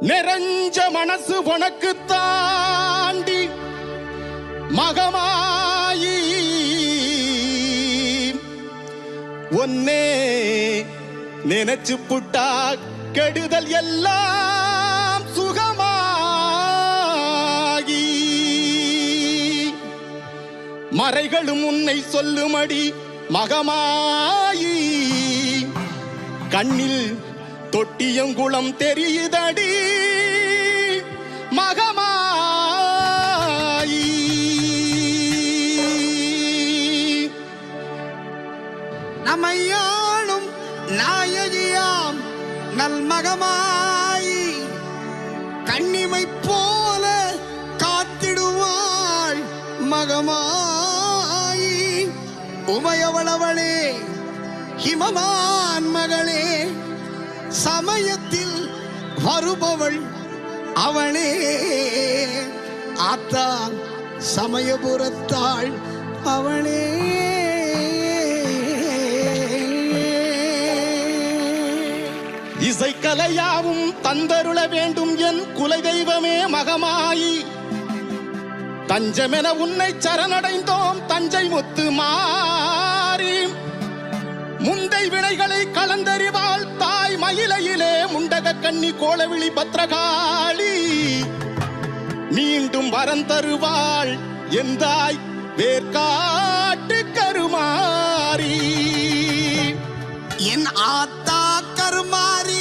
நிறைஞ்ச மனசு உனக்கு தாண்டி மகமாயி ஒன்னே நினைச்சு புட்டா கெடுதல் எல்லாம் சுகமாகி மறைகளும் உன்னை சொல்லுமடி மகமாயி கண்ணில் தொட்டியங்குளம் தெரியுதடி மகமாயி. நம்மையாளும் நாயகியாம் நல்மகமாயி கண்ணிமை போல காத்திடுவாள் மகமாயி. உமையவளவளே ஹிமவான் மகளே சமயத்தில் வருபவள் அவளே ஆத்தான் சமயபுரத்தாள் அவளே. இசைக்கலையாவும் தந்தருள வேண்டும் என் குலதெய்வமே மகமாயி. தஞ்சமென உன்னை சரணடைந்தோம் தஞ்சை முத்து மாறி. முந்தை வினைகளை கலந்தறிவாள் தாய் மயிலையிலே முண்டக கண்ணி கோலவிழி பத்ரகாளி. மீண்டும் வரம் தருவாள் எந்தாய் வேர்காட்டு கருமாரி. என் ஆத்தா கருமாரி